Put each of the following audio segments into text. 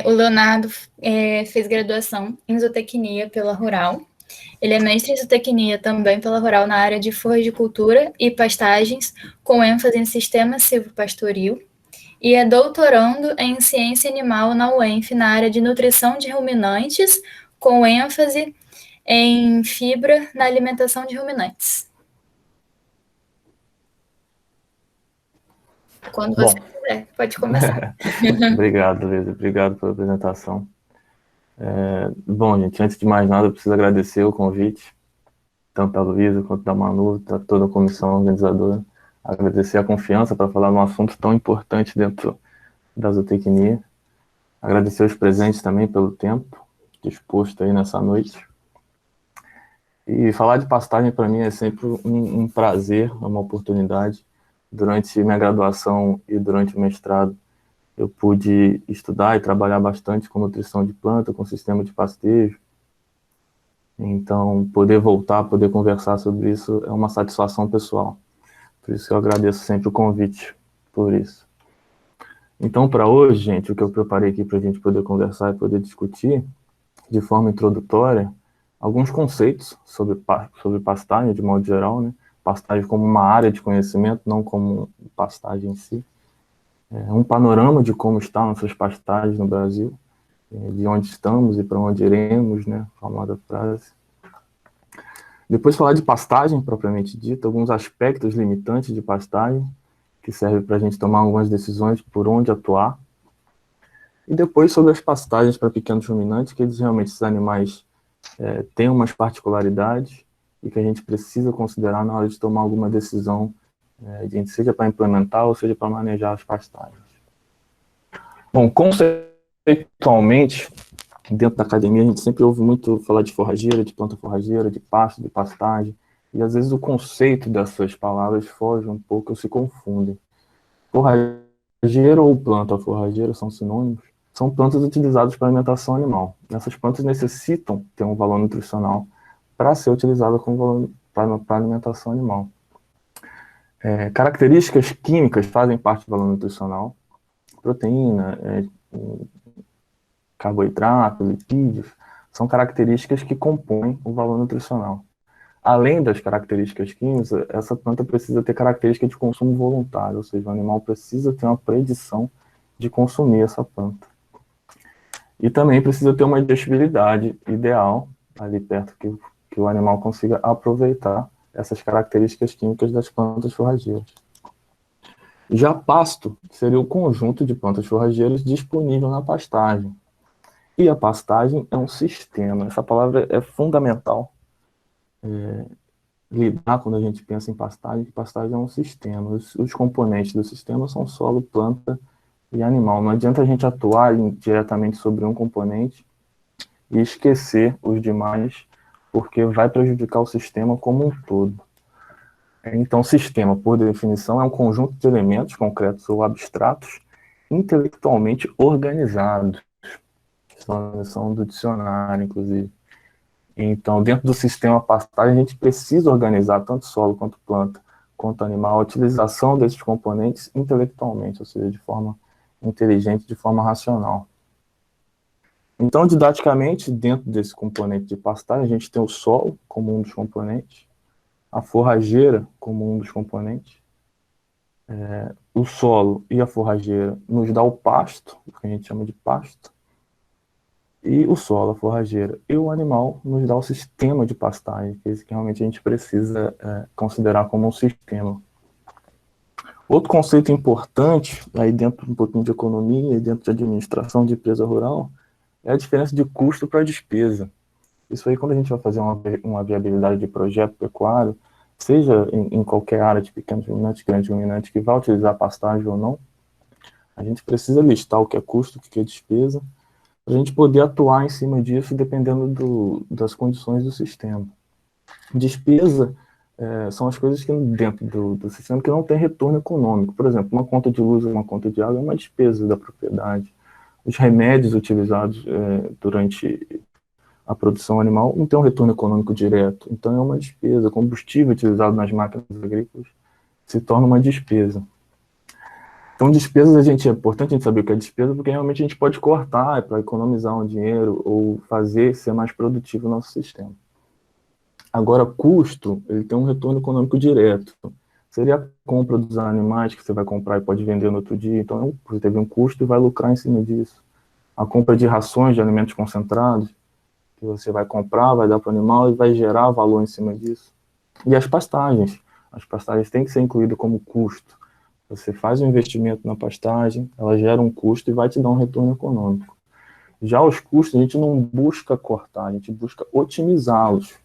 O Leonardo fez graduação em zootecnia pela Rural. Ele é mestre em zootecnia também pela Rural na área de floricultura e pastagens, com ênfase em sistema silvopastoril, e é doutorando em ciência animal na UENF, na área de nutrição de ruminantes, com ênfase em fibra na alimentação de ruminantes. Quando você quiser, pode começar. Obrigado, Luísa. Obrigado pela apresentação. Bom, gente, antes de mais nada, eu preciso agradecer o convite, tanto da Luísa quanto da Manu, da toda a comissão organizadora. Agradecer a confiança para falar num assunto tão importante dentro da zootecnia. Agradecer os presentes também pelo tempo disposto aí nessa noite. E falar de pastagem para mim é sempre um prazer, uma oportunidade. Durante minha graduação e durante o mestrado, eu pude estudar e trabalhar bastante com nutrição de planta, com sistema de pastejo. Então, poder voltar, poder conversar sobre isso é uma satisfação pessoal. Por isso eu agradeço sempre o convite por isso. Então, para hoje, gente, o que eu preparei aqui para a gente poder conversar e poder discutir, de forma introdutória, alguns conceitos sobre pastagem, de modo geral, né? Pastagem como uma área de conhecimento, não como pastagem em si. Um panorama de como estão nossas pastagens no Brasil, de onde estamos e para onde iremos, né? Famosa frase. Depois falar de pastagem, propriamente dita, alguns aspectos limitantes de pastagem, que servem para a gente tomar algumas decisões por onde atuar. E depois sobre as pastagens para pequenos ruminantes, que eles realmente, esses animais têm umas particularidades e que a gente precisa considerar na hora de tomar alguma decisão, seja para implementar ou seja para manejar as pastagens. Bom, conceitualmente, dentro da academia, a gente sempre ouve muito falar de forrageira, de planta forrageira, de pasto, de pastagem, e às vezes o conceito dessas palavras foge um pouco ou se confundem. Forrageira ou planta forrageira são sinônimos, são plantas utilizadas para alimentação animal. Essas plantas necessitam ter um valor nutricional para ser utilizada para alimentação animal. Características químicas fazem parte do valor nutricional, proteína, carboidrato, lipídios, são características que compõem o valor nutricional. Além das características químicas, essa planta precisa ter característica de consumo voluntário, ou seja, o animal precisa ter uma predição de consumir essa planta. E também precisa ter uma digestibilidade ideal, ali perto que o animal consiga aproveitar essas características químicas das plantas forrageiras. Já pasto seria o conjunto de plantas forrageiras disponível na pastagem. E a pastagem é um sistema. Essa palavra é fundamental. Lidar quando a gente pensa em pastagem, que pastagem é um sistema. Os componentes do sistema são solo, planta e animal. Não adianta a gente atuar diretamente sobre um componente e esquecer os demais, porque vai prejudicar o sistema como um todo. Então, sistema, por definição, é um conjunto de elementos concretos ou abstratos intelectualmente organizados. São do dicionário, inclusive. Então, dentro do sistema pastagem, a gente precisa organizar tanto solo quanto planta, quanto animal, a utilização desses componentes intelectualmente, ou seja, de forma inteligente, de forma racional. Então, didaticamente, dentro desse componente de pastagem, a gente tem o solo como um dos componentes, a forrageira como um dos componentes. O solo e a forrageira nos dá o pasto, o que a gente chama de pasto, e o solo, a forrageira, e o animal nos dá o sistema de pastagem, que é isso que realmente a gente precisa considerar como um sistema. Outro conceito importante, aí dentro um pouquinho de economia e dentro de administração de empresa rural, é a diferença de custo para despesa. Isso aí, quando a gente vai fazer uma viabilidade de projeto pecuário, seja em qualquer área de pequenos ruminantes, grandes ruminantes, que vai utilizar pastagem ou não, a gente precisa listar o que é custo, o que é despesa, para a gente poder atuar em cima disso dependendo das condições do sistema. Despesa são as coisas que dentro do sistema que não tem retorno econômico. Por exemplo, uma conta de luz ou uma conta de água é uma despesa da propriedade. Os remédios utilizados durante a produção animal não tem um retorno econômico direto, então é uma despesa. Combustível utilizado nas máquinas agrícolas se torna uma despesa. Então, despesas, é importante a gente saber o que é despesa, porque realmente a gente pode cortar para economizar um dinheiro ou fazer ser mais produtivo o nosso sistema. Agora, custo, ele tem um retorno econômico direto. Seria a compra dos animais que você vai comprar e pode vender no outro dia, então você teve um custo e vai lucrar em cima disso. A compra de rações de alimentos concentrados, que você vai comprar, vai dar para o animal e vai gerar valor em cima disso. E as pastagens têm que ser incluídas como custo. Você faz um investimento na pastagem, ela gera um custo e vai te dar um retorno econômico. Já os custos, a gente não busca cortar, a gente busca otimizá-los.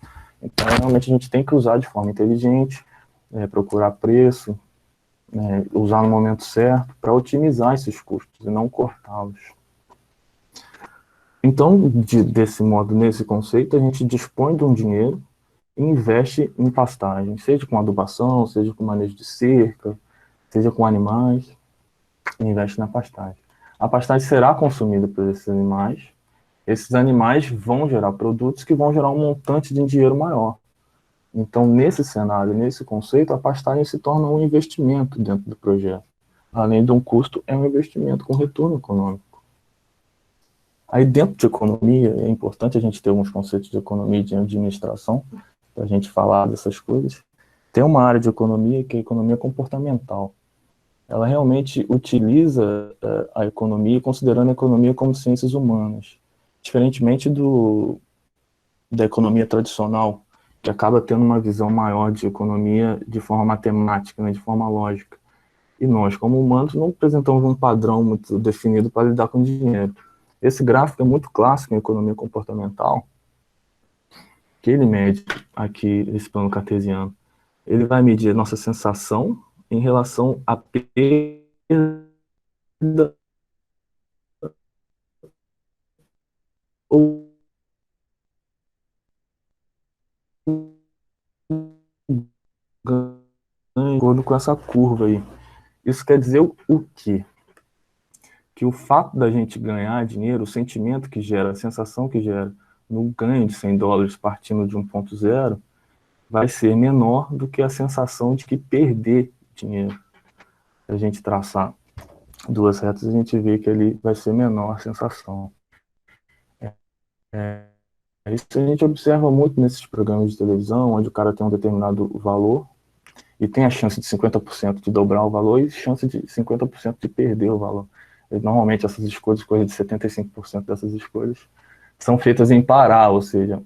Então, realmente, a gente tem que usar de forma inteligente, procurar preço, usar no momento certo, para otimizar esses custos e não cortá-los. Então, desse modo, nesse conceito, a gente dispõe de um dinheiro e investe em pastagem, seja com adubação, seja com manejo de cerca, seja com animais, e investe na pastagem. A pastagem será consumida por esses animais vão gerar produtos que vão gerar um montante de dinheiro maior. Então, nesse cenário, nesse conceito, a pastagem se torna um investimento dentro do projeto. Além de um custo, é um investimento com retorno econômico. Aí, dentro de economia, é importante a gente ter alguns conceitos de economia e de administração, para a gente falar dessas coisas. Tem uma área de economia que é a economia comportamental. Ela realmente utiliza a economia, considerando a economia como ciências humanas. Diferentemente da economia tradicional, que acaba tendo uma visão maior de economia de forma matemática, né, de forma lógica. E nós, como humanos, não apresentamos um padrão muito definido para lidar com dinheiro. Esse gráfico é muito clássico em economia comportamental, que ele mede aqui, esse plano cartesiano. Ele vai medir a nossa sensação em relação à perda ou ganho de acordo com essa curva aí. Isso quer dizer o quê? Que o fato da gente ganhar dinheiro, o sentimento que gera, a sensação que gera no ganho de $100 partindo de um ponto zero, vai ser menor do que a sensação de que perder dinheiro. Se a gente traçar duas retas, a gente vê que ali vai ser menor a sensação. Isso a gente observa muito nesses programas de televisão, onde o cara tem um determinado valor e tem a chance de 50% de dobrar o valor e chance de 50% de perder o valor. E, normalmente essas escolhas, coisa de 75% dessas escolhas, são feitas em parar, ou seja,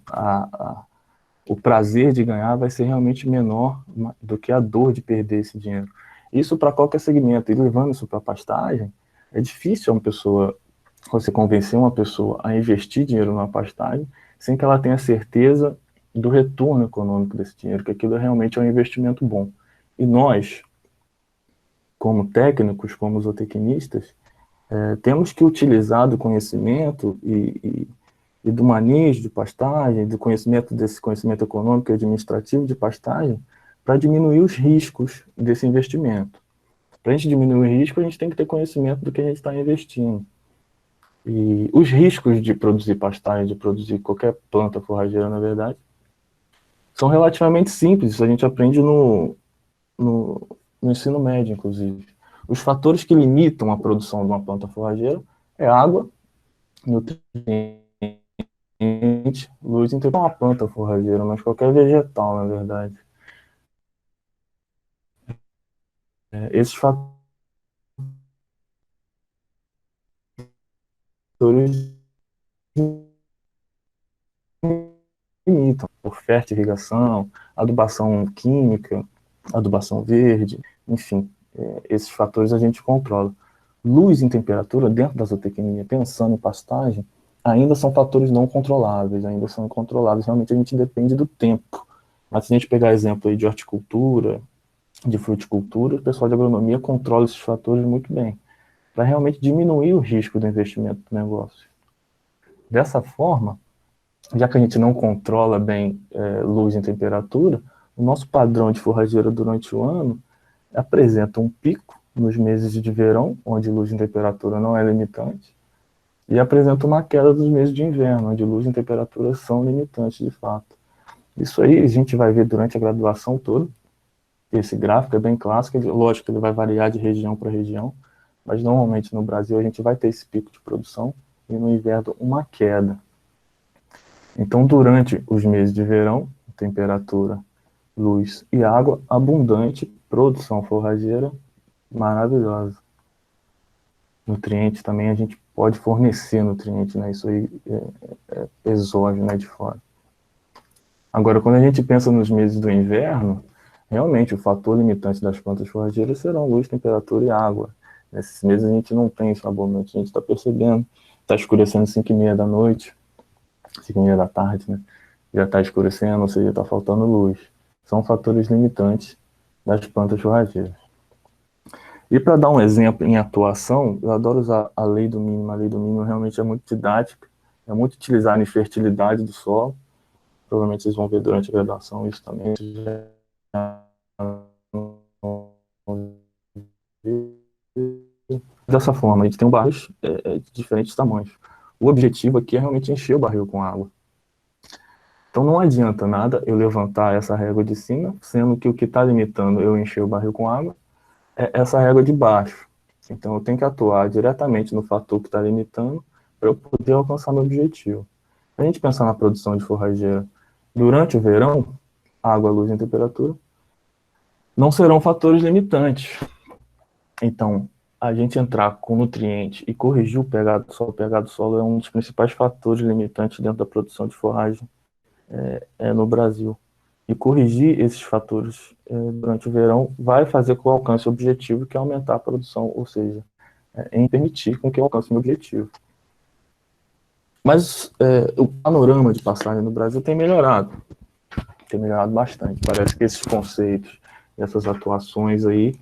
o prazer de ganhar vai ser realmente menor do que a dor de perder esse dinheiro. Isso para qualquer segmento. E levando isso para a pastagem, é difícil você convencer uma pessoa a investir dinheiro na pastagem sem que ela tenha certeza do retorno econômico desse dinheiro, que aquilo realmente é um investimento bom. E nós, como técnicos, como zootecnistas, temos que utilizar do conhecimento e do manejo de pastagem, do conhecimento desse conhecimento econômico e administrativo de pastagem, para diminuir os riscos desse investimento. Para a gente diminuir o risco, a gente tem que ter conhecimento do que a gente está investindo. E os riscos de produzir pastagem, de produzir qualquer planta forrageira, na verdade, são relativamente simples. Isso a gente aprende no ensino médio, inclusive. Os fatores que limitam a produção de uma planta forrageira é água, nutrientes, luz, então não é uma planta forrageira, mas qualquer vegetal, na verdade. Esses fatores limitam por fertirrigação, adubação química, adubação verde, enfim, esses fatores a gente controla. Luz e temperatura, dentro da zootecnia, pensando em pastagem, ainda são fatores não controláveis, ainda são incontroláveis, realmente a gente depende do tempo. Mas se a gente pegar exemplo aí de horticultura, de fruticultura, o pessoal de agronomia controla esses fatores muito bem, para realmente diminuir o risco do investimento do negócio. Dessa forma, já que a gente não controla bem luz e temperatura, o nosso padrão de forrageira durante o ano apresenta um pico nos meses de verão, onde luz e temperatura não é limitante, e apresenta uma queda dos meses de inverno, onde luz e temperatura são limitantes de fato. Isso aí a gente vai ver durante a graduação toda. Esse gráfico é bem clássico, lógico que ele vai variar de região para região, Mas normalmente no Brasil a gente vai ter esse pico de produção e no inverno uma queda. Então, durante os meses de verão, temperatura, luz e água abundante, produção forrageira maravilhosa. Nutrientes também a gente pode fornecer nutrientes, né? Isso aí é exógeno, né, de fora. Agora, quando a gente pensa nos meses do inverno, realmente o fator limitante das plantas forrageiras serão luz, temperatura e água. Nesses meses a gente não tem isso abundante, a gente está percebendo. Está escurecendo 5h30 da noite, 5h30 da tarde, né? Já está escurecendo, ou seja, está faltando luz. São fatores limitantes das plantas forrageiras. E para dar um exemplo em atuação, eu adoro usar a lei do mínimo. A lei do mínimo realmente é muito didática, é muito utilizada em fertilidade do solo. Provavelmente vocês vão ver durante a graduação isso também. Dessa forma, a gente tem um barril de diferentes tamanhos. O objetivo aqui é realmente encher o barril com água. Então não adianta nada eu levantar essa régua de cima, sendo que o que está limitando eu encher o barril com água é essa régua de baixo. Então eu tenho que atuar diretamente no fator que está limitando para eu poder alcançar meu objetivo. Se a gente pensar na produção de forrageira durante o verão, água, luz e temperatura não serão fatores limitantes. Então, a gente entrar com nutriente e corrigir o pH do solo. O pH do solo é um dos principais fatores limitantes dentro da produção de forragem no Brasil. E corrigir esses fatores durante o verão vai fazer com que eu alcance o objetivo, que é aumentar a produção, ou seja, em permitir com que eu alcance o meu objetivo. Mas o panorama de passagem no Brasil tem melhorado bastante. Parece que esses conceitos, essas atuações aí,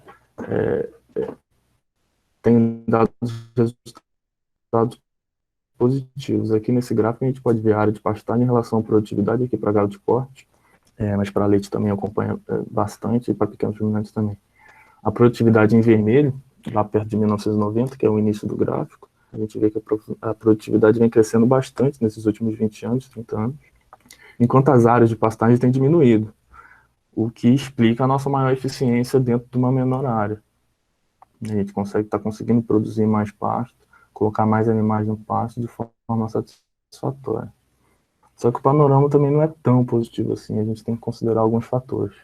têm dado resultados positivos. Aqui nesse gráfico a gente pode ver a área de pastagem em relação à produtividade aqui para gado de corte, mas para leite também acompanha bastante, e para pequenos ruminantes também. A produtividade em vermelho, lá perto de 1990, que é o início do gráfico, a gente vê que a produtividade vem crescendo bastante nesses últimos 20 anos, 30 anos, enquanto as áreas de pastagem têm diminuído, o que explica a nossa maior eficiência dentro de uma menor área. A gente está conseguindo produzir mais pasto, colocar mais animais no pasto de forma satisfatória. Só que o panorama também não é tão positivo assim, a gente tem que considerar alguns fatores.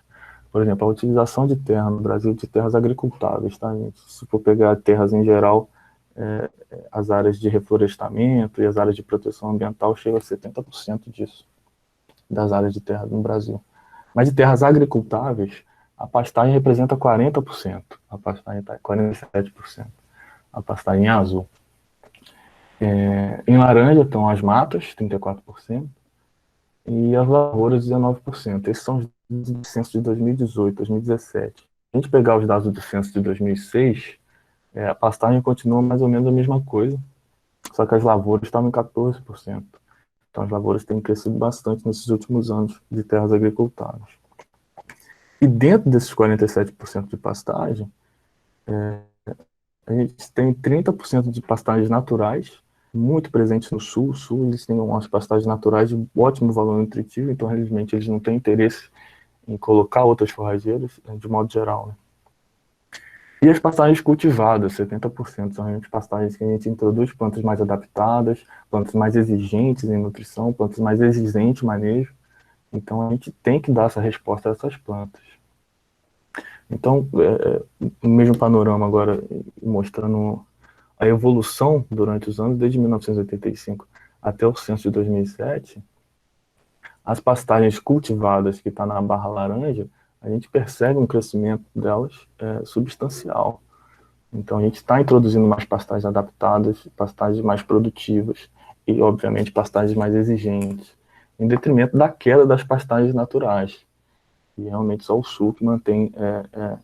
Por exemplo, a utilização de terra no Brasil, de terras agricultáveis, tá, gente? Se for pegar terras em geral, as áreas de reflorestamento e as áreas de proteção ambiental chegam a 70% disso, das áreas de terra no Brasil. Mas de terras agricultáveis, a pastagem representa 40%, a pastagem está 47%, a pastagem em azul. Em laranja estão as matas, 34%, e as lavouras, 19%. Esses são os dados do censo de 2018, 2017. Se a gente pegar os dados do censo de 2006, a pastagem continua mais ou menos a mesma coisa, só que as lavouras estavam em 14%. Então as lavouras têm crescido bastante nesses últimos anos de terras agricultáveis. E dentro desses 47% de pastagem, a gente tem 30% de pastagens naturais, muito presentes no sul. O sul, eles têm umas pastagens naturais de ótimo valor nutritivo, então, realmente, eles não têm interesse em colocar outras forrageiras, de modo geral, né? E as pastagens cultivadas, 70%, são realmente pastagens que a gente introduz plantas mais adaptadas, plantas mais exigentes em nutrição, plantas mais exigentes em manejo. Então, a gente tem que dar essa resposta a essas plantas. Então, o mesmo panorama agora, mostrando a evolução durante os anos, desde 1985 até o censo de 2007, as pastagens cultivadas que está na barra laranja, a gente percebe um crescimento delas substancial. Então, a gente está introduzindo mais pastagens adaptadas, pastagens mais produtivas e, obviamente, pastagens mais exigentes, em detrimento da queda das pastagens naturais. E realmente só o sul que mantém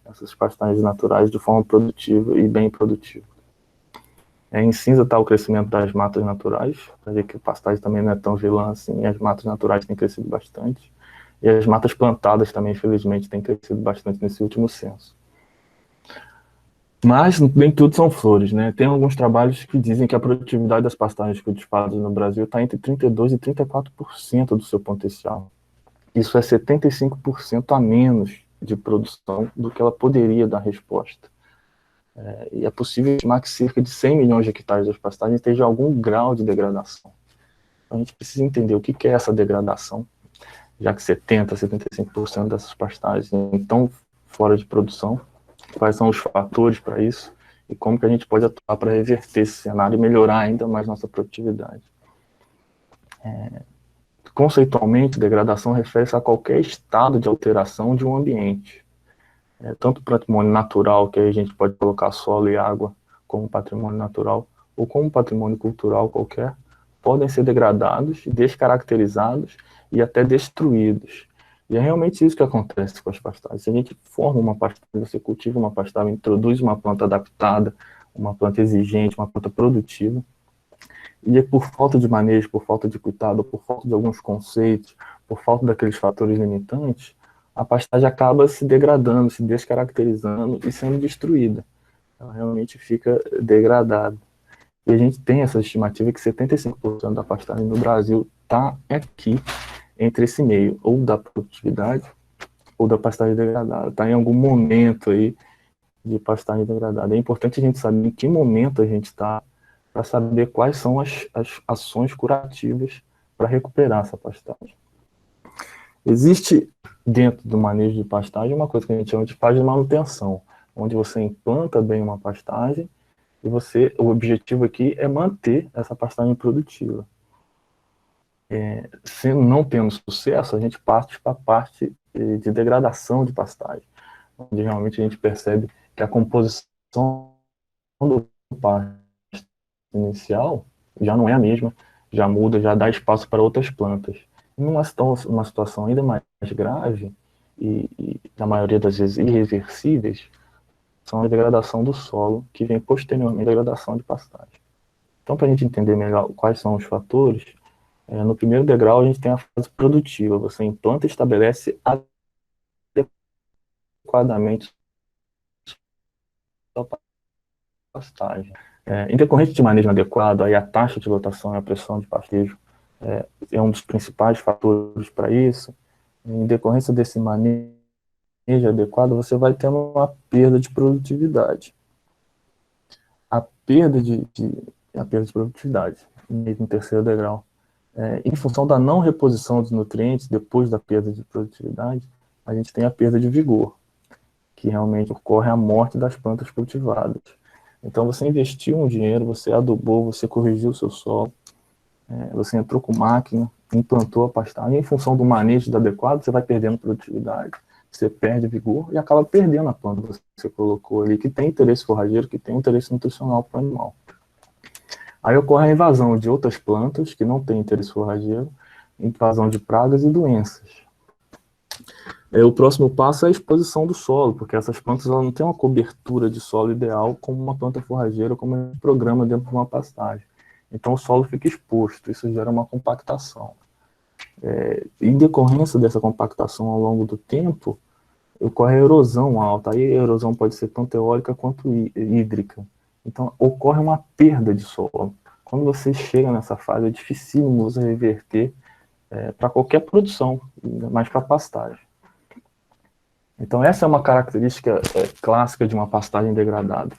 essas pastagens naturais de forma produtiva e bem produtiva. Em cinza está o crescimento das matas naturais, para ver que a pastagem também não é tão vilã assim, e as matas naturais têm crescido bastante. E as matas plantadas também, infelizmente, têm crescido bastante nesse último censo. Mas nem tudo são flores, né? Tem alguns trabalhos que dizem que a produtividade das pastagens cultivadas no Brasil está entre 32% e 34% do seu potencial. Isso é 75% a menos de produção do que ela poderia dar resposta. E é possível estimar que cerca de 100 milhões de hectares das pastagens estejam algum grau de degradação. Então, a gente precisa entender o que é essa degradação, já que 70%, 75% dessas pastagens estão fora de produção, quais são os fatores para isso, e como que a gente pode atuar para reverter esse cenário e melhorar ainda mais nossa produtividade. Conceitualmente, degradação refere-se a qualquer estado de alteração de um ambiente. Tanto patrimônio natural, que aí a gente pode colocar solo e água como patrimônio natural, ou como patrimônio cultural qualquer, podem ser degradados, descaracterizados e até destruídos. E é realmente isso que acontece com as pastagens. Se a gente forma uma pastagem, você cultiva uma pastagem, introduz uma planta adaptada, uma planta exigente, uma planta produtiva, e por falta de manejo, por falta de cuidado, por falta de alguns conceitos, por falta daqueles fatores limitantes, a pastagem acaba se degradando, se descaracterizando e sendo destruída. Ela realmente fica degradada. E a gente tem essa estimativa que 75% da pastagem no Brasil está aqui, entre esse meio, ou da produtividade, ou da pastagem degradada. Está em algum momento aí de pastagem degradada. É importante a gente saber em que momento a gente está, para saber quais são as ações curativas para recuperar essa pastagem. Existe, dentro do manejo de pastagem, uma coisa que a gente chama de fase de manutenção, onde você implanta bem uma pastagem e o objetivo aqui é manter essa pastagem produtiva. Se não tendo sucesso, a gente parte para a parte de degradação de pastagem, onde realmente a gente percebe que a composição do pasto inicial já não é a mesma, já muda, já dá espaço para outras plantas. Numa situação ainda mais grave, e na maioria das vezes irreversíveis, são a degradação do solo, que vem posteriormente à degradação de pastagem. Então, para a gente entender melhor quais são os fatores, no primeiro degrau a gente tem a fase produtiva, você implanta e estabelece adequadamente a pastagem. Em decorrência de manejo adequado, aí a taxa de lotação e a pressão de pastejo é um dos principais fatores para isso. Em decorrência desse manejo adequado, você vai tendo uma perda de produtividade. A perda de produtividade, no terceiro degrau, em função da não reposição dos nutrientes depois da perda de produtividade, a gente tem a perda de vigor, que realmente ocorre a morte das plantas cultivadas. Então, você investiu um dinheiro, você adubou, você corrigiu o seu solo, você entrou com máquina, implantou a pastagem, e em função do manejo adequado, você vai perdendo produtividade, você perde vigor e acaba perdendo a planta que você colocou ali, que tem interesse forrageiro, que tem interesse nutricional para o animal. Aí ocorre a invasão de outras plantas que não têm interesse forrageiro, invasão de pragas e doenças. O próximo passo é a exposição do solo, porque essas plantas elas não têm uma cobertura de solo ideal como uma planta forrageira, como um programa dentro de uma pastagem. Então o solo fica exposto, isso gera uma compactação. Em decorrência dessa compactação ao longo do tempo, ocorre a erosão alta. Aí a erosão pode ser tanto eólica quanto hídrica. Então ocorre uma perda de solo. Quando você chega nessa fase, é dificílimo você reverter para qualquer produção, mais para pastagem. Então essa é uma característica clássica de uma pastagem degradada.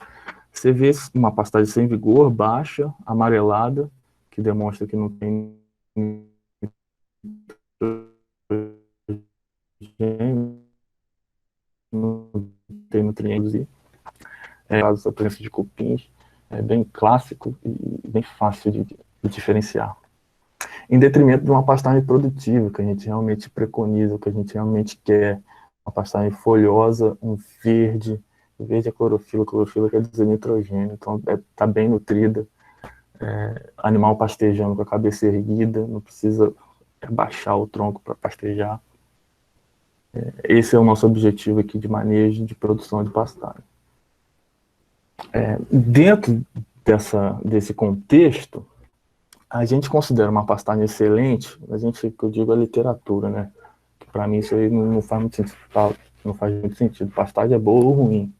Você vê uma pastagem sem vigor, baixa, amarelada, que demonstra que não tem nutrientes, a presença de cupins, é bem clássico e bem fácil de diferenciar. Em detrimento de uma pastagem produtiva, que a gente realmente preconiza, que a gente realmente quer, uma pastagem folhosa, um verde. O verde é clorofila quer dizer nitrogênio, então está bem nutrida, animal pastejando com a cabeça erguida, não precisa abaixar o tronco para pastejar. Esse é o nosso objetivo aqui de manejo de produção de pastagem. Dentro desse contexto, a gente considera uma pastagem excelente, que eu digo a literatura, né? Para mim isso aí não faz muito sentido, não faz muito sentido. Pastagem é boa ou ruim.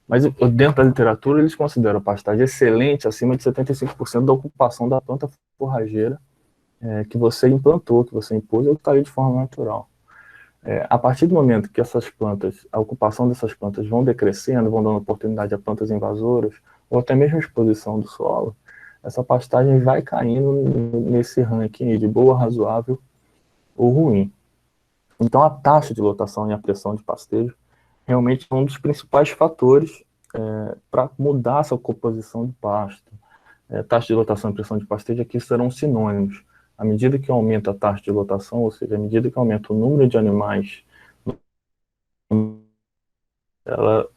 Mas dentro da literatura eles consideram a pastagem excelente acima de 75% da ocupação da planta forrageira que você implantou, que você impôs ou que está ali de forma natural. A partir do momento que essas plantas, a ocupação dessas plantas vão decrescendo, vão dando oportunidade a plantas invasoras, ou até mesmo a exposição do solo, essa pastagem vai caindo nesse ranking de boa, razoável ou ruim. Então, a taxa de lotação e a pressão de pastejo realmente é um dos principais fatores para mudar essa composição do pasto. Taxa de lotação e pressão de pastejo aqui serão sinônimos. À medida que aumenta a taxa de lotação, ou seja, à medida que aumenta o número de animais, ela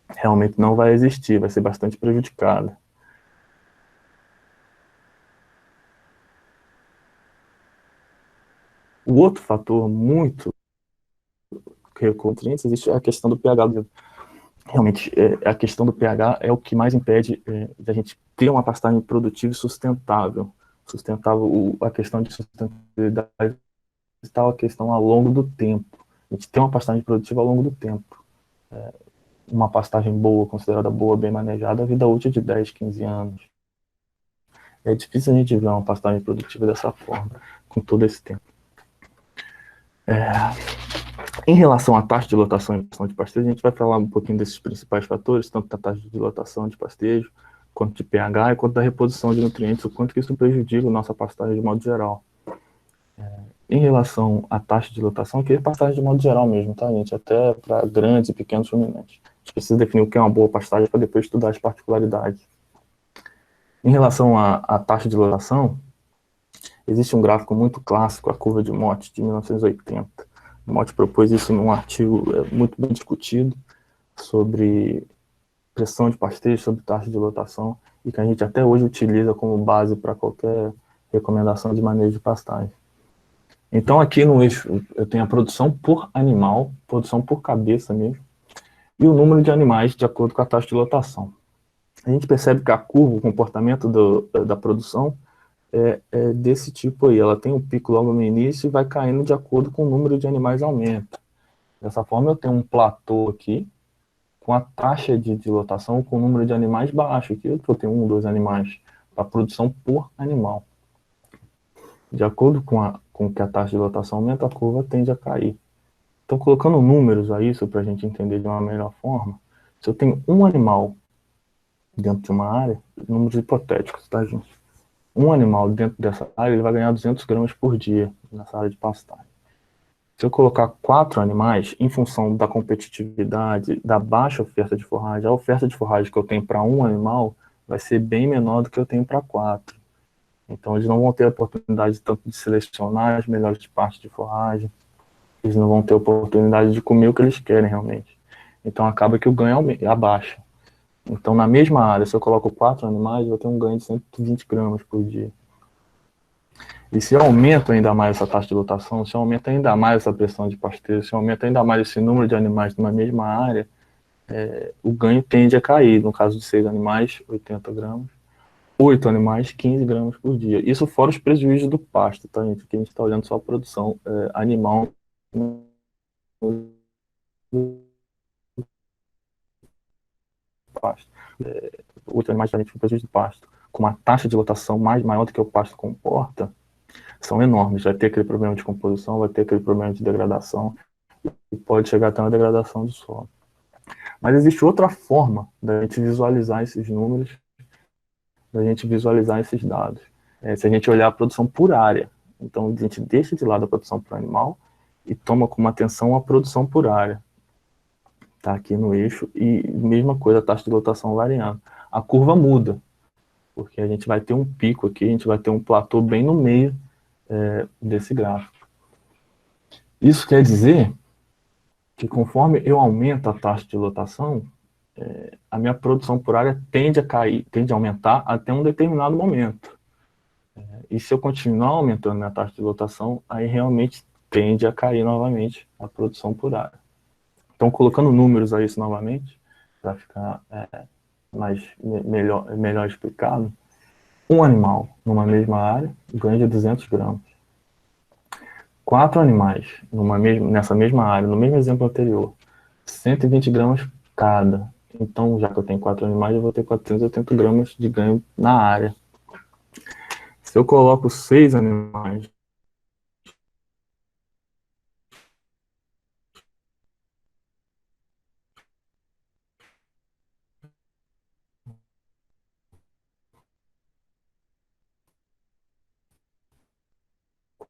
realmente não vai existir, vai ser bastante prejudicada. O outro fator muito recorrente existe a questão do pH. Realmente, a questão do pH é o que mais impede de a gente ter uma pastagem produtiva e sustentável. A questão de sustentabilidade está a questão ao longo do tempo. A gente tem uma pastagem produtiva ao longo do tempo. Uma pastagem boa, considerada boa, bem manejada, a vida útil de 10, 15 anos. É difícil a gente ver uma pastagem produtiva dessa forma, com todo esse tempo. Em relação à taxa de lotação e pressão de pastejo, a gente vai falar um pouquinho desses principais fatores, tanto da taxa de lotação de pastejo, quanto de pH e quanto da reposição de nutrientes, o quanto que isso prejudica a nossa pastagem de modo geral. Em relação à taxa de lotação, aqui é pastagem de modo geral mesmo, tá, gente? Até para grandes e pequenos ruminantes. A gente precisa definir o que é uma boa pastagem para depois estudar as particularidades. Em relação à taxa de lotação, existe um gráfico muito clássico, a curva de Mott, de 1980. Mott propôs isso num artigo muito bem discutido sobre pressão de pastejo, sobre taxa de lotação, e que a gente até hoje utiliza como base para qualquer recomendação de manejo de pastagem. Então, aqui no eixo, eu tenho a produção por animal, produção por cabeça mesmo, e o número de animais de acordo com a taxa de lotação. A gente percebe que a curva, o comportamento da produção, é desse tipo aí. Ela tem um pico logo no início e vai caindo de acordo com o número de animais aumenta. Dessa forma, eu tenho um platô aqui, com a taxa de lotação, com o número de animais baixo. Aqui eu tenho 1, 2 animais para produção por animal. De acordo com que a taxa de lotação aumenta, a curva tende a cair. Então, colocando números a isso, para a gente entender de uma melhor forma, se eu tenho um animal dentro de uma área, números hipotéticos, tá, gente? Um animal dentro dessa área, ele vai ganhar 200 gramas por dia nessa área de pastagem. Se eu colocar 4 animais, em função da competitividade, da baixa oferta de forragem, a oferta de forragem que eu tenho para um animal vai ser bem menor do que eu tenho para 4. Então, eles não vão ter a oportunidade tanto de selecionar as melhores partes de forragem, eles não vão ter a oportunidade de comer o que eles querem realmente. Então, acaba que o ganho abaixa. Então, na mesma área, se eu coloco 4 animais, eu vou ter um ganho de 120 gramas por dia. E se eu aumento ainda mais essa taxa de lotação, se eu aumento ainda mais essa pressão de pastejo, se eu aumento ainda mais esse número de animais numa mesma área, o ganho tende a cair. No caso de 6 animais, 80 gramas. 8 animais, 15 gramas por dia. Isso fora os prejuízos do pasto, tá, gente? Aqui a gente está olhando só a produção animal pasto. 8 animais diferentes com prejuízo do pasto, com uma taxa de lotação maior do que o pasto comporta, são enormes. Vai ter aquele problema de composição, vai ter aquele problema de degradação, e pode chegar até uma degradação do solo. Mas existe outra forma da gente visualizar esses números, da gente visualizar esses dados. Se a gente olhar a produção por área. Então, a gente deixa de lado a produção por animal e toma como atenção a produção por área. Tá aqui no eixo, e mesma coisa, a taxa de lotação variando. A curva muda, porque a gente vai ter um pico aqui, a gente vai ter um platô bem no meio desse gráfico. Isso quer dizer que conforme eu aumento a taxa de lotação, a minha produção por área tende a cair, tende a aumentar até um determinado momento. E se eu continuar aumentando minha taxa de lotação, aí realmente tende a cair novamente a produção por área. Então, colocando números a isso novamente, para ficar melhor explicado, um animal numa mesma área ganha de 200 gramas. 4 animais nessa mesma área, no mesmo exemplo anterior, 120 gramas cada. Então, já que eu tenho 4 animais, eu vou ter 480 gramas de ganho na área. Se eu coloco 6 animais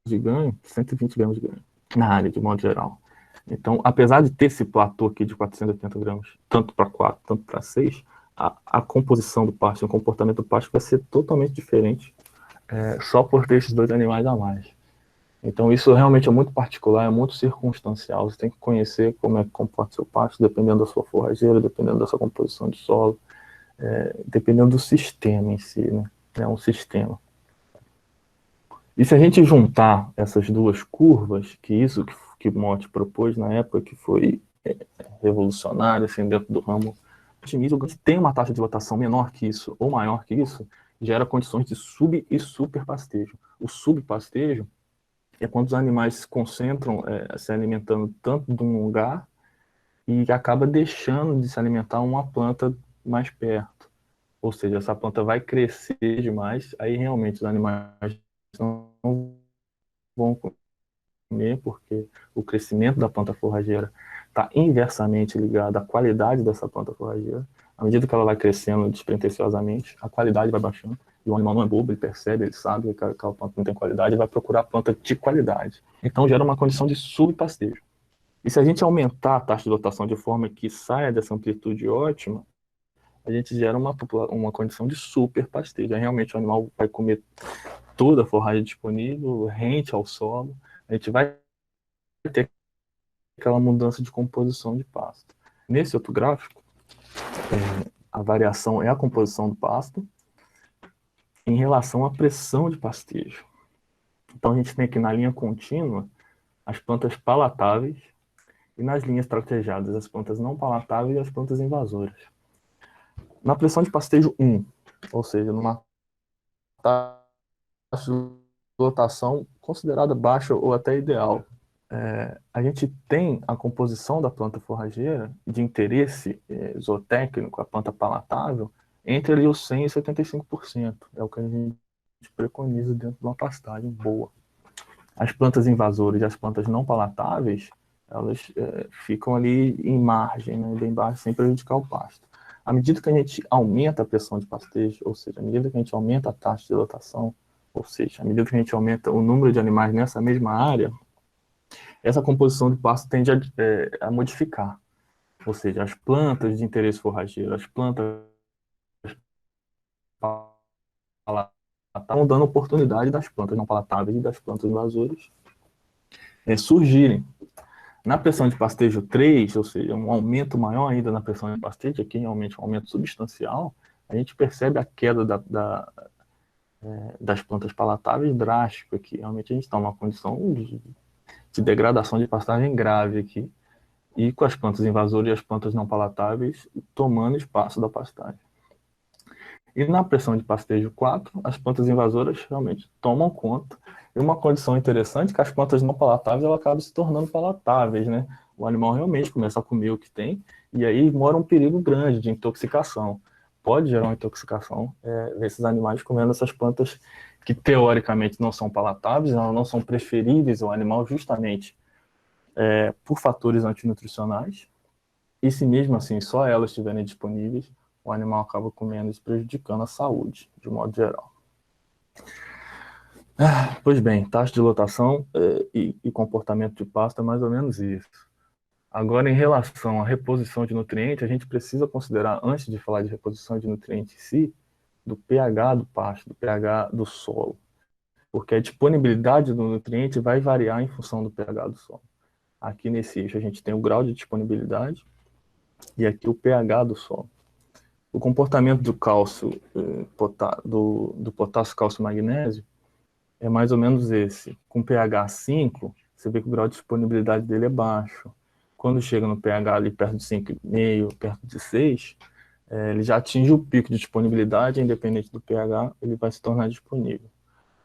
de ganho, 120 gramas de ganho, na área, de modo geral. Então, apesar de ter esse platô aqui de 480 gramas, tanto para 4, tanto para 6, a composição do pasto, o comportamento do pasto vai ser totalmente diferente, só por ter esses dois animais a mais. Então, isso realmente é muito particular, é muito circunstancial. Você tem que conhecer como é que comporta o seu pasto, dependendo da sua forrageira, dependendo da sua composição de solo, dependendo do sistema em si, né? É um sistema. E se a gente juntar essas duas curvas, que isso que o Mott propôs na época, que foi revolucionário, assim, dentro do ramo otimismo, que tem uma taxa de lotação menor que isso, ou maior que isso, gera condições de sub e super pastejo. O subpastejo é quando os animais se concentram se alimentando tanto de um lugar e acaba deixando de se alimentar uma planta mais perto. Ou seja, essa planta vai crescer demais, aí realmente os animais não vão comer, porque o crescimento da planta forrageira está inversamente ligado à qualidade dessa planta forrageira. À medida que ela vai crescendo despretensiosamente, a qualidade vai baixando. E o animal não é bobo, ele percebe, ele sabe que aquela planta não tem qualidade, ele vai procurar a planta de qualidade. Então gera uma condição de subpastejo. E se a gente aumentar a taxa de lotação de forma que saia dessa amplitude ótima, a gente gera uma condição de super pastejo. Aí realmente o animal vai comer toda a forragem disponível, rente ao solo, a gente vai ter aquela mudança de composição de pasto. Nesse outro gráfico, a variação é a composição do pasto em relação à pressão de pastejo. Então a gente tem aqui na linha contínua as plantas palatáveis e nas linhas traquejadas as plantas não palatáveis e as plantas invasoras. Na pressão de pastejo 1, ou seja, numa taxa de lotação considerada baixa ou até ideal, a gente tem a composição da planta forrageira de interesse zootécnico, a planta palatável, entre ali os 100% e 75%. É o que a gente preconiza dentro de uma pastagem boa. As plantas invasoras e as plantas não palatáveis, elas ficam ali em margem, né, bem baixo, sem prejudicar o pasto. À medida que a gente aumenta a pressão de pastejo, ou seja, à medida que a gente aumenta a taxa de lotação, ou seja, à medida que a gente aumenta o número de animais nessa mesma área, essa composição de pasto tende a modificar. Ou seja, as plantas de interesse forrageiro, as plantas palatáveis, estão dando oportunidade das plantas não palatáveis e das plantas invasoras surgirem. Na pressão de pastejo 3, ou seja, um aumento maior ainda na pressão de pastejo, aqui realmente um aumento substancial, a gente percebe a queda das plantas palatáveis drástico aqui. Realmente a gente está numa condição de degradação de pastagem grave aqui, e com as plantas invasoras e as plantas não palatáveis tomando espaço da pastagem. E na pressão de pastejo 4, as plantas invasoras realmente tomam conta. E uma condição interessante é que as plantas não palatáveis elas acabam se tornando palatáveis, né? O animal realmente começa a comer o que tem, e aí mora um perigo grande de intoxicação. Pode gerar uma intoxicação desses animais comendo essas plantas que teoricamente não são palatáveis, elas não são preferíveis ao animal justamente por fatores antinutricionais. E se mesmo assim só elas estiverem disponíveis, o animal acaba comendo e prejudicando a saúde, de modo geral. Pois bem, taxa de lotação e comportamento de pasto é mais ou menos isso. Agora, em relação à reposição de nutrientes, a gente precisa considerar, antes de falar de reposição de nutrientes em si, do pH do pasto, do pH do solo. Porque a disponibilidade do nutriente vai variar em função do pH do solo. Aqui nesse eixo a gente tem o grau de disponibilidade e aqui o pH do solo. O comportamento do cálcio, do potássio, cálcio e magnésio é mais ou menos esse. Com pH 5, você vê que o grau de disponibilidade dele é baixo. Quando chega no pH ali perto de 5,5, perto de 6, ele já atinge o pico de disponibilidade, independente do pH, ele vai se tornar disponível.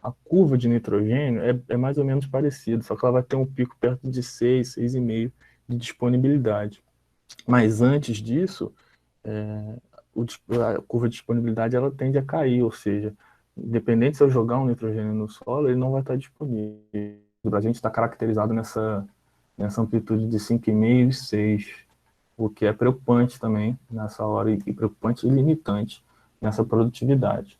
A curva de nitrogênio é mais ou menos parecida, só que ela vai ter um pico perto de 6, 6,5 de disponibilidade. Mas antes disso, a curva de disponibilidade ela tende a cair, ou seja, independente se eu jogar um nitrogênio no solo, ele não vai estar disponível. A gente está caracterizado nessa amplitude de 5,5 e 6, o que é preocupante também nessa hora, e preocupante e limitante nessa produtividade.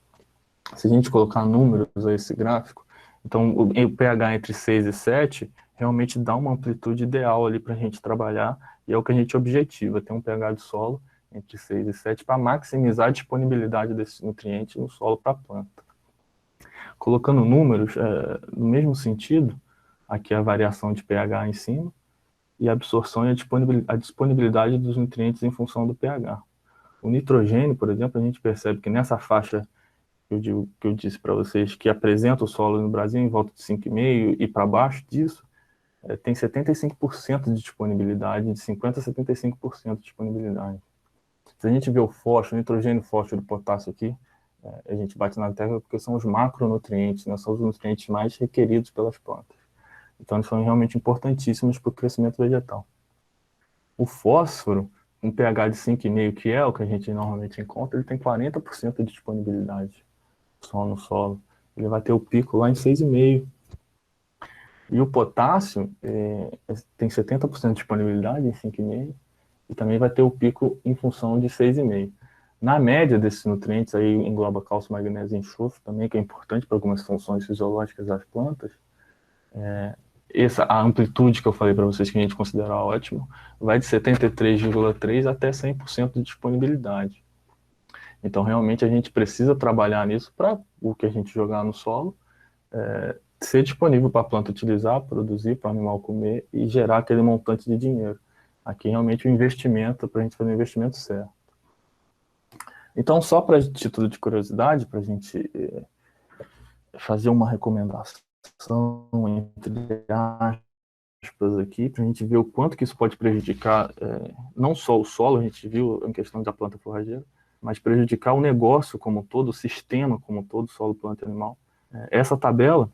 Se a gente colocar números a esse gráfico, a Então, o pH entre 6 e 7 realmente dá uma amplitude ideal ali para a gente trabalhar, e é o que a gente objetiva, ter um pH de solo entre 6 e 7 para maximizar a disponibilidade desse nutriente no solo para a planta. Colocando números, no mesmo sentido, aqui a variação de pH em cima, e a absorção e a disponibilidade dos nutrientes em função do pH. O nitrogênio, por exemplo, a gente percebe que nessa faixa que eu disse para vocês, que apresenta o solo no Brasil em volta de 5,5 e para baixo disso, tem 75% de disponibilidade, de 50% a 75% de disponibilidade. Se a gente vê o fósforo, o nitrogênio, o fósforo e o potássio aqui, a gente bate na tecla porque são os macronutrientes, né? São os nutrientes mais requeridos pelas plantas. Então, eles são realmente importantíssimos para o crescimento vegetal. O fósforo, um pH de 5,5, que é o que a gente normalmente encontra, ele tem 40% de disponibilidade só no solo. Ele vai ter o pico lá em 6,5. E o potássio tem 70% de disponibilidade em 5,5 e também vai ter o pico em função de 6,5. Na média desses nutrientes, aí engloba cálcio, magnésio e enxofre também, que é importante para algumas funções fisiológicas das plantas. A amplitude que eu falei para vocês que a gente considera ótimo, vai de 73,3 até 100% de disponibilidade. Então, realmente, a gente precisa trabalhar nisso para o que a gente jogar no solo ser disponível para a planta utilizar, produzir, para o animal comer e gerar aquele montante de dinheiro. Aqui, realmente, o investimento, para a gente fazer o investimento certo. Então, só para título de curiosidade, para a gente fazer uma recomendação entre aspas aqui, para a gente ver o quanto que isso pode prejudicar não só o solo, a gente viu em questão da planta forrageira, mas prejudicar o negócio como um todo, o sistema como um todo, solo, planta e animal. Essa tabela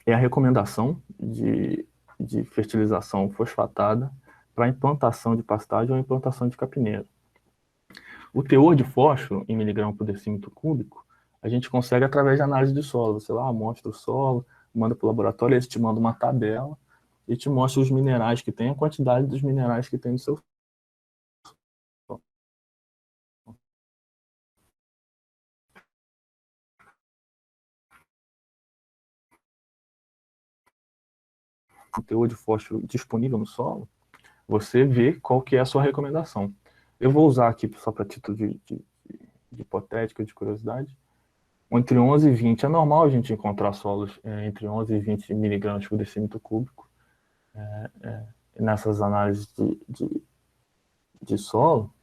é a recomendação de fertilização fosfatada para implantação de pastagem ou implantação de capineiro. O teor de fósforo em miligrama por decímetro cúbico, a gente consegue através de análise de solo. Você lá amostra o solo, manda para o laboratório, eles te mandam uma tabela e te mostra os minerais que tem, a quantidade dos minerais que tem no seu solo. O teor de fósforo disponível no solo, você vê qual que é a sua recomendação. Eu vou usar aqui só para título de hipotética, de curiosidade, entre 11 e 20. É normal a gente encontrar solos entre 11 e 20 miligramas por decímetro cúbico nessas análises de solo,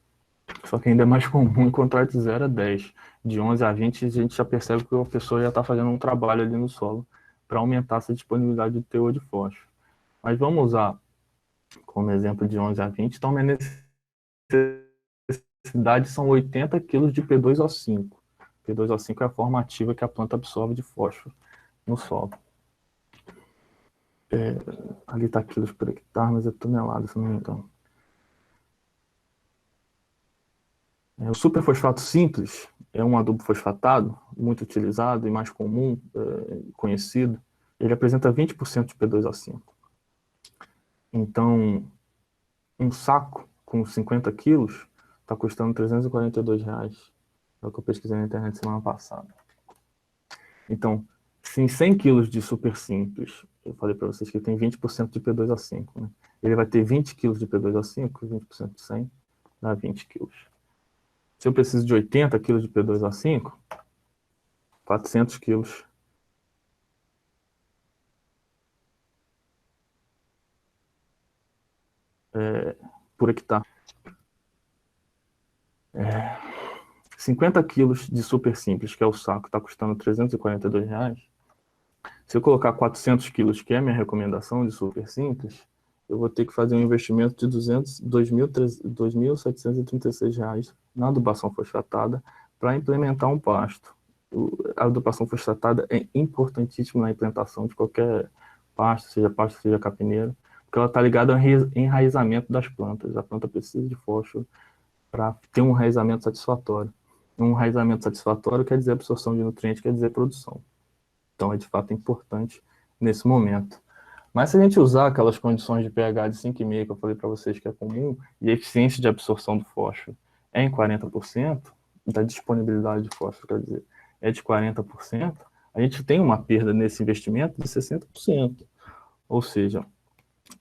só que ainda é mais comum encontrar de 0 a 10. De 11 a 20, a gente já percebe que a pessoa já está fazendo um trabalho ali no solo para aumentar essa disponibilidade de teor de fósforo. Mas vamos usar como exemplo de 11 a 20, então minha necessidade são 80 kg de P2O5. P2O5 é a forma ativa que a planta absorve de fósforo no solo. Ali está quilos por hectare, mas é tonelada, se não me engano. O superfosfato simples é um adubo fosfatado, muito utilizado e mais comum, conhecido. Ele apresenta 20% de P2O5. Então, um saco com 50 quilos está custando R$342. É o que eu pesquisei na internet semana passada. Então, se em 100 quilos de super simples, eu falei para vocês que tem 20% de P2O5, né? Ele vai ter 20 quilos de P2O5, 20% de 100, dá 20 quilos. Se eu preciso de 80 quilos de P2O5, 400 quilos. Por hectare. 50 quilos de super simples, que é o saco, está custando R$342. Se eu colocar 400 quilos, que é a minha recomendação de super simples, eu vou ter que fazer um investimento de R$2.736 na adubação fosfatada para implementar um pasto. A adubação fosfatada é importantíssima na implantação de qualquer pasto, seja capineiro, porque ela está ligada ao enraizamento das plantas. A planta precisa de fósforo para ter um enraizamento satisfatório. Um enraizamento satisfatório quer dizer absorção de nutrientes, quer dizer produção. Então, é de fato importante nesse momento. Mas se a gente usar aquelas condições de pH de 5,5 que eu falei para vocês que é comum, e a eficiência de absorção do fósforo é em 40%, da disponibilidade de fósforo, quer dizer, é de 40%, a gente tem uma perda nesse investimento de 60%. Ou seja,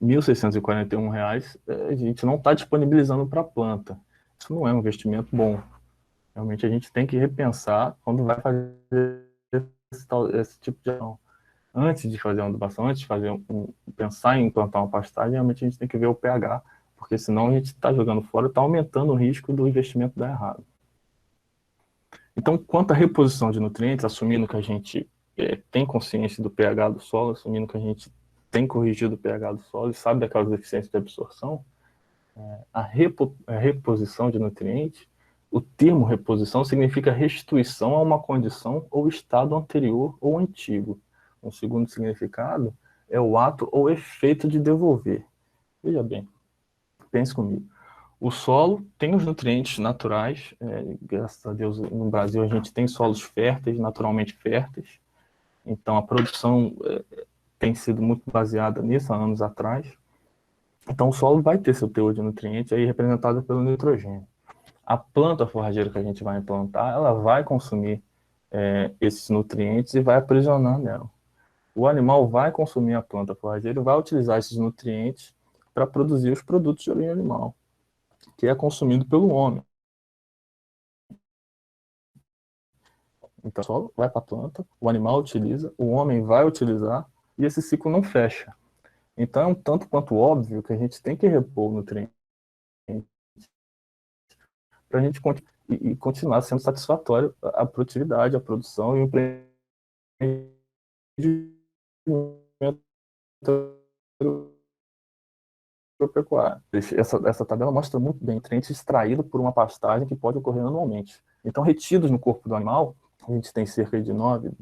R$ 1.641 a gente não está disponibilizando para a planta. Isso não é um investimento bom. Realmente a gente tem que repensar quando vai fazer esse tipo de ação. Antes de fazer uma adubação, antes de pensar em implantar uma pastagem, realmente a gente tem que ver o pH, porque senão a gente está jogando fora, está aumentando o risco do investimento dar errado. Então, quanto à reposição de nutrientes, assumindo que a gente tem consciência do pH do solo, assumindo que a gente tem corrigido o pH do solo e sabe daquelas deficiências de absorção, a reposição de nutrientes, o termo reposição significa restituição a uma condição ou estado anterior ou antigo. Um segundo significado é o ato ou efeito de devolver. Veja bem, pense comigo. O solo tem os nutrientes naturais, graças a Deus no Brasil a gente tem solos férteis, naturalmente férteis, então a produção tem sido muito baseada nisso há anos atrás. Então o solo vai ter seu teor de nutrientes aí representado pelo nitrogênio. A planta forrageira que a gente vai implantar, ela vai consumir esses nutrientes e vai aprisionar nela. O animal vai consumir a planta forrageira e vai utilizar esses nutrientes para produzir os produtos de origem animal, que é consumido pelo homem. Então, o solo vai para a planta, o animal utiliza, o homem vai utilizar, e esse ciclo não fecha. Então, é um tanto quanto óbvio que a gente tem que repor o nutriente para a gente continuar sendo satisfatório a produtividade, a produção e o empreendimento agropecuário. Essa tabela mostra muito bem nutrientes extraídos por uma pastagem que pode ocorrer anualmente. Então, retidos no corpo do animal, a gente tem cerca de 9%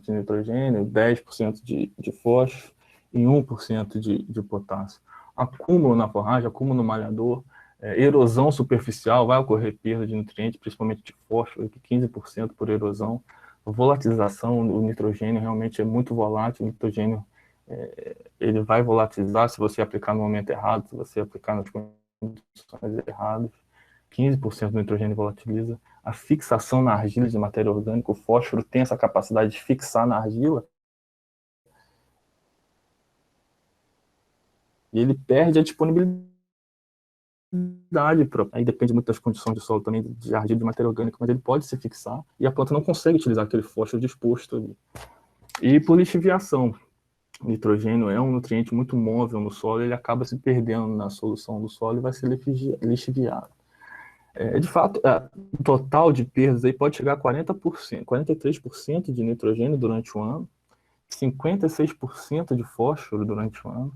de nitrogênio, 10% de fósforo e 1% de potássio. Acúmulo na forragem, acúmulo no malhador, erosão superficial, vai ocorrer perda de nutrientes, principalmente de fósforo, 15% por erosão. Volatilização, o nitrogênio realmente é muito volátil, o nitrogênio ele vai volatilizar se você aplicar no momento errado, se você aplicar nas condições erradas. 15% do nitrogênio volatiliza. A fixação na argila de matéria orgânica, o fósforo tem essa capacidade de fixar na argila e ele perde a disponibilidade. Aí depende muito das condições de solo também, de argila de matéria orgânica, mas ele pode se fixar e a planta não consegue utilizar aquele fósforo disposto ali. E por lixiviação, o nitrogênio é um nutriente muito móvel no solo, ele acaba se perdendo na solução do solo e vai ser lixiviado. De fato, o total de perdas aí pode chegar a 40%, 43% de nitrogênio durante o ano, 56% de fósforo durante o ano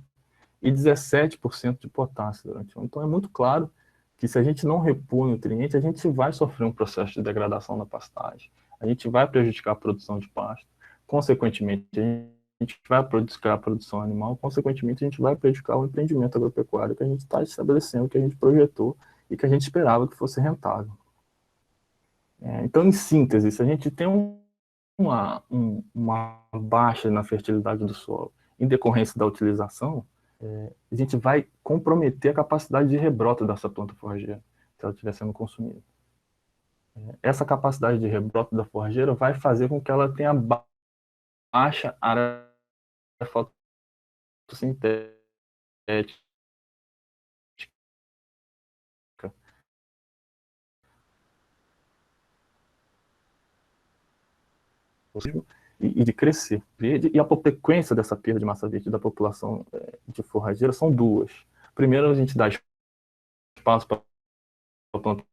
e 17% de potássio durante o ano. Então é muito claro que se a gente não repor nutrientes, a gente vai sofrer um processo de degradação da pastagem, a gente vai prejudicar a produção de pasto, consequentemente a gente vai prejudicar a produção animal, consequentemente a gente vai prejudicar o empreendimento agropecuário que a gente está estabelecendo, que a gente projetou e que a gente esperava que fosse rentável. Então, em síntese, se a gente tem uma baixa na fertilidade do solo em decorrência da utilização, a gente vai comprometer a capacidade de rebrota dessa planta forrageira, se ela estiver sendo consumida. Essa capacidade de rebrota da forrageira vai fazer com que ela tenha baixa área fotossintética, e de crescer. E a frequência dessa perda de massa verde da população de forrageira são duas. Primeiro, a gente dá espaço para plantas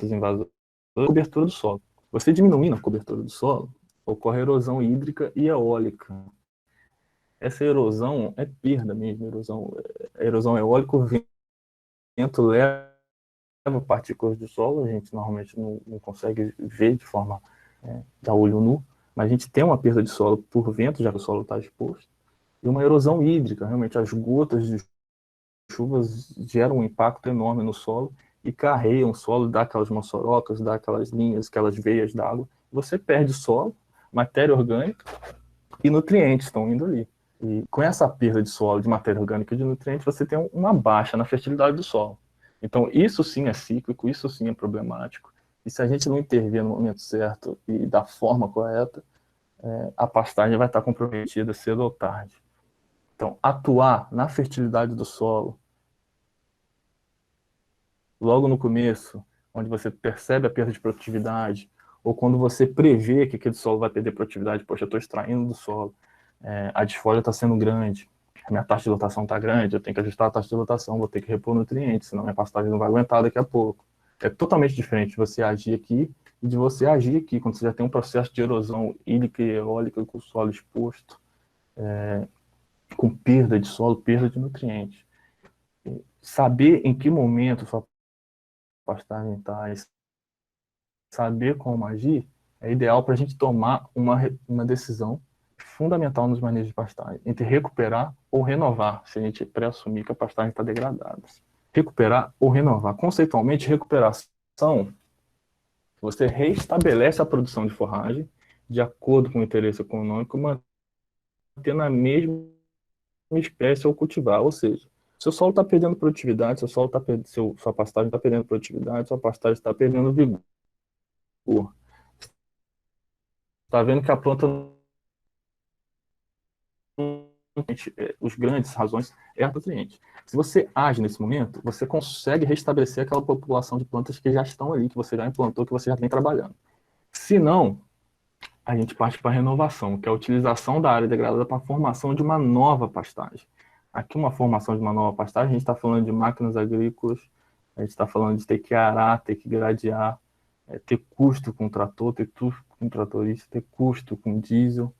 invasoras, cobertura do solo. Você diminuindo a cobertura do solo, ocorre erosão hídrica e eólica. Essa erosão é perda mesmo, erosão eólica, o vento leva partículas do solo, a gente normalmente não consegue ver de forma de olho nu, mas a gente tem uma perda de solo por vento, já que o solo está exposto, e uma erosão hídrica, realmente as gotas de chuvas geram um impacto enorme no solo e carregam o solo, dá aquelas mossorocas, dá aquelas linhas, aquelas veias d'água, você perde solo, matéria orgânica e nutrientes estão indo ali. E com essa perda de solo, de matéria orgânica e de nutrientes, você tem uma baixa na fertilidade do solo. Então, isso sim é cíclico, isso sim é problemático. E se a gente não intervir no momento certo e da forma correta, a pastagem vai estar comprometida cedo ou tarde. Então, atuar na fertilidade do solo, logo no começo, onde você percebe a perda de produtividade, ou quando você prevê que aquele solo vai perder produtividade, poxa, eu estou extraindo do solo, a desfolha está sendo grande, a minha taxa de lotação está grande, eu tenho que ajustar a taxa de lotação, vou ter que repor nutrientes, senão minha pastagem não vai aguentar daqui a pouco. É totalmente diferente de você agir aqui e de você agir aqui, quando você já tem um processo de erosão hídrica e eólica com o solo exposto, com perda de solo, perda de nutrientes. Saber em que momento sua pastagem está, saber como agir, é ideal para a gente tomar uma decisão fundamental nos manejos de pastagem, entre recuperar ou renovar, se a gente pré-assumir que a pastagem está degradada. Recuperar ou renovar. Conceitualmente, recuperação, você reestabelece a produção de forragem de acordo com o interesse econômico, mantendo a mesma espécie ou cultivar, ou seja, seu solo está perdendo produtividade, sua pastagem está perdendo produtividade, sua pastagem está perdendo vigor. Está vendo que a planta, os grandes razões é a nutriente. Se você age nesse momento, você consegue restabelecer aquela população de plantas que já estão ali, que você já implantou, que você já vem trabalhando. Se não, a gente parte para a renovação, que é a utilização da área degradada para a formação de uma nova pastagem. Aqui, uma formação de uma nova pastagem, a gente está falando de máquinas agrícolas, a gente está falando de ter que arar, ter que gradear, ter custo com trator, ter custo com tratorista, ter custo com diesel,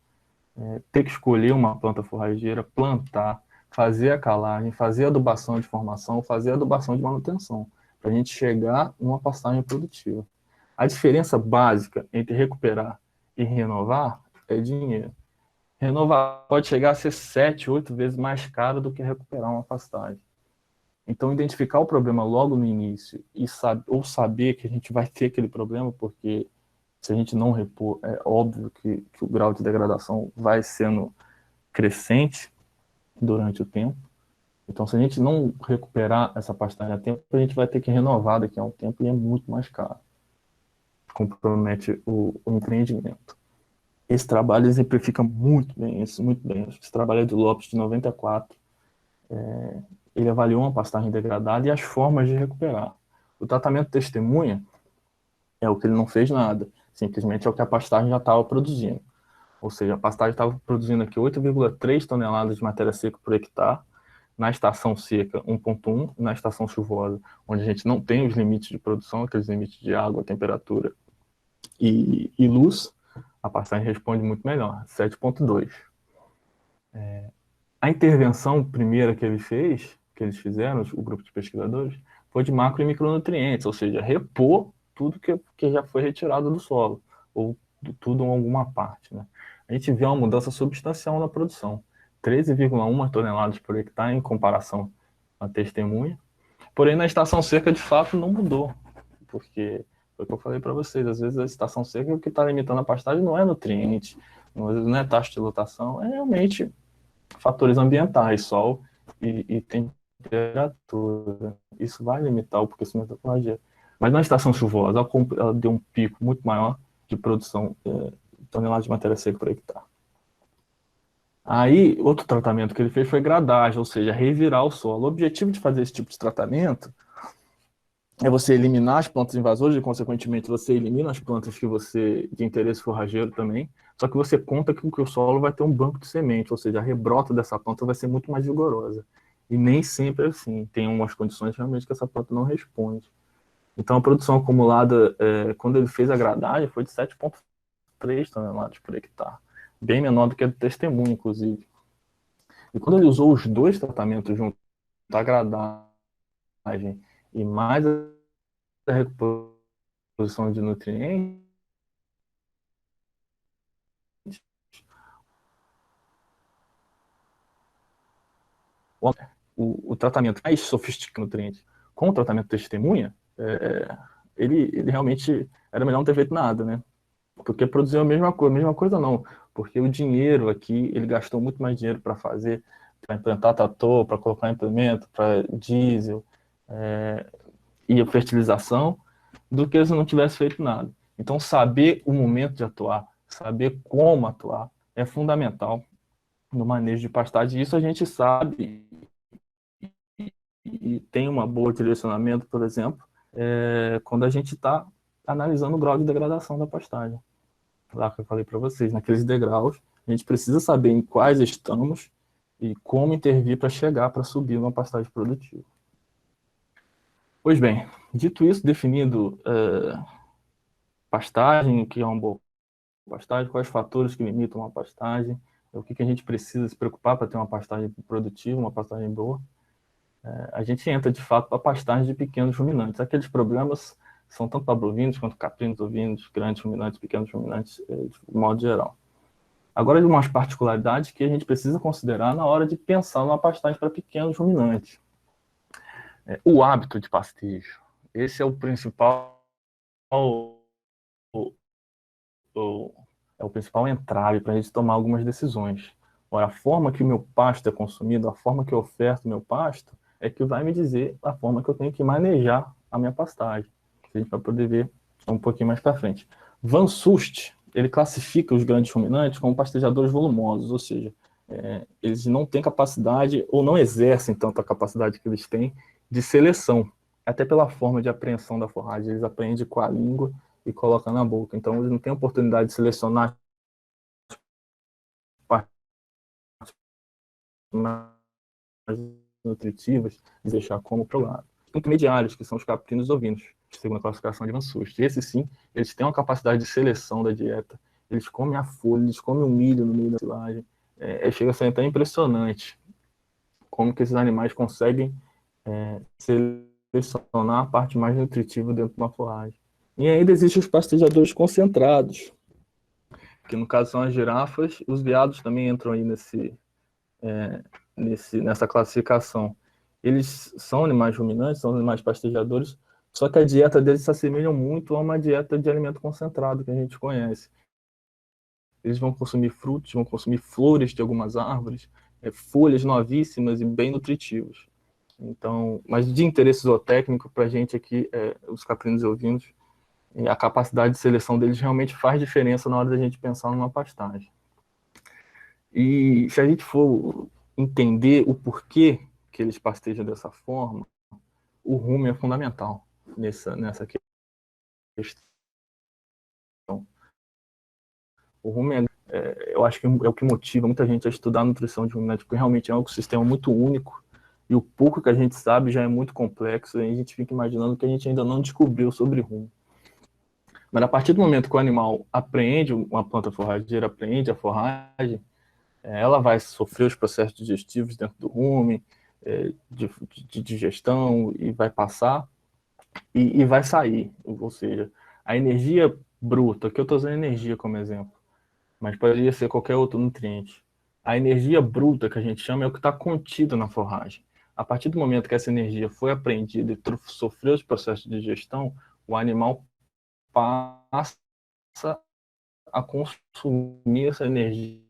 ter que escolher uma planta forrageira, plantar, fazer a calagem, fazer adubação de formação, fazer adubação de manutenção, para a gente chegar numa pastagem produtiva. A diferença básica entre recuperar e renovar é dinheiro. Renovar pode chegar a ser 7, 8 vezes mais caro do que recuperar uma pastagem. Então, identificar o problema logo no início ou saber que a gente vai ter aquele problema, porque se a gente não repor, é óbvio que o grau de degradação vai sendo crescente durante o tempo. Então, se a gente não recuperar essa pastagem a tempo, a gente vai ter que renovar daqui a um tempo e é muito mais caro. Compromete o empreendimento. Esse trabalho exemplifica muito bem isso, muito bem. Esse trabalho é do Lopes, de 94. Ele avaliou uma pastagem degradada e as formas de recuperar. O tratamento testemunha é o que ele não fez nada. Simplesmente é o que a pastagem já estava produzindo. Ou seja, a pastagem estava produzindo aqui 8,3 toneladas de matéria seca por hectare, na estação seca 1,1, na estação chuvosa, onde a gente não tem os limites de produção, aqueles limites de água, temperatura e luz, a pastagem responde muito melhor, 7,2. A intervenção primeira que eles fizeram, o grupo de pesquisadores, foi de macro e micronutrientes, ou seja, repor tudo que já foi retirado do solo, ou tudo em alguma parte, né? A gente vê uma mudança substancial na produção, 13,1 toneladas por hectare em comparação à testemunha. Porém, na estação seca, de fato, não mudou, porque foi o que eu falei para vocês, às vezes a estação seca, o que está limitando a pastagem não é nutriente, não é taxa de lotação, é realmente fatores ambientais, sol e temperatura. Isso vai limitar o crescimento da forrageira. Mas na estação chuvosa, ela deu um pico muito maior de produção de toneladas de matéria seca por hectare. Aí, outro tratamento que ele fez foi gradagem, ou seja, revirar o solo. O objetivo de fazer esse tipo de tratamento é você eliminar as plantas invasoras e, consequentemente, você elimina as plantas de interesse forrageiro também, só que você conta que o solo vai ter um banco de semente, ou seja, a rebrota dessa planta vai ser muito mais vigorosa. E nem sempre é assim. Tem umas condições realmente que essa planta não responde. Então, a produção acumulada, quando ele fez a gradagem, foi de 7,3 toneladas por hectare. Bem menor do que a do testemunho, inclusive. E quando ele usou os dois tratamentos juntos, a gradagem e mais a reposição de nutrientes, o tratamento mais sofisticado de nutrientes com o tratamento testemunha, ele realmente era melhor não ter feito nada, né? Porque produziu a mesma coisa não, porque o dinheiro aqui, ele gastou muito mais dinheiro para fazer, para implantar trator, para colocar implemento, para diesel e a fertilização, do que se não tivesse feito nada. Então, saber o momento de atuar, saber como atuar é fundamental no manejo de pastagem. Isso a gente sabe e tem um bom direcionamento, por exemplo, quando a gente está analisando o grau de degradação da pastagem. Lá que eu falei para vocês, naqueles degraus, a gente precisa saber em quais estamos e como intervir para chegar, para subir numa pastagem produtiva. Pois bem, dito isso, definido pastagem, o que é uma boa pastagem, quais fatores que limitam uma pastagem, o que a gente precisa se preocupar para ter uma pastagem produtiva, uma pastagem boa, a gente entra, de fato, para a pastagem de pequenos ruminantes. Aqueles problemas são tanto para bovinos quanto caprinos, ovinos, grandes ruminantes, pequenos ruminantes, de modo geral. Agora, de umas particularidades que a gente precisa considerar na hora de pensar numa pastagem para pequenos ruminantes. O hábito de pastejo. Esse é o principal é o principal entrave para a gente tomar algumas decisões. Ora, a forma que o meu pasto é consumido, a forma que eu oferto o meu pasto, é que vai me dizer a forma que eu tenho que manejar a minha pastagem. A gente vai poder ver um pouquinho mais para frente. Van Sust, ele classifica os grandes ruminantes como pastejadores volumosos, ou seja, eles não têm capacidade, ou não exercem tanto a capacidade que eles têm de seleção, até pela forma de apreensão da forragem. Eles apreendem com a língua e colocam na boca. Então, eles não têm oportunidade de selecionar partes mais nutritivas e deixar como para o lado. Intermediários, que são os caprinos ovinos, segundo a classificação de Van Sust. Esses, sim, eles têm uma capacidade de seleção da dieta. Eles comem a folha, eles comem o milho no meio da silagem. Chega a ser até impressionante como que esses animais conseguem selecionar a parte mais nutritiva dentro de uma forragem. E ainda existem os pastejadores concentrados, que no caso são as girafas. Os veados também entram aí nessa classificação. Eles são animais ruminantes, são animais pastejadores, só que a dieta deles se assemelha muito a uma dieta de alimento concentrado que a gente conhece. Eles vão consumir frutos, vão consumir flores de algumas árvores, folhas novíssimas e bem nutritivas. Então, mas de interesse zootécnico para a gente aqui, os caprinos e ovinos, a capacidade de seleção deles realmente faz diferença na hora da gente pensar numa pastagem. E se a gente for entender o porquê que eles pastejam dessa forma, o rumo é fundamental nessa questão. O rumo eu acho que é o que motiva muita gente a estudar a nutrição de ruminante, porque realmente é um ecossistema muito único e o pouco que a gente sabe já é muito complexo, e a gente fica imaginando que a gente ainda não descobriu sobre rumo. Mas a partir do momento que o animal apreende, uma planta forrageira apreende a forragem, ela vai sofrer os processos digestivos dentro do rumen, de digestão, e vai passar e vai sair. Ou seja, a energia bruta, que eu estou usando energia como exemplo, mas poderia ser qualquer outro nutriente. A energia bruta, que a gente chama, é o que está contido na forragem. A partir do momento que essa energia foi apreendida e sofreu os processos de digestão, o animal passa a consumir essa energia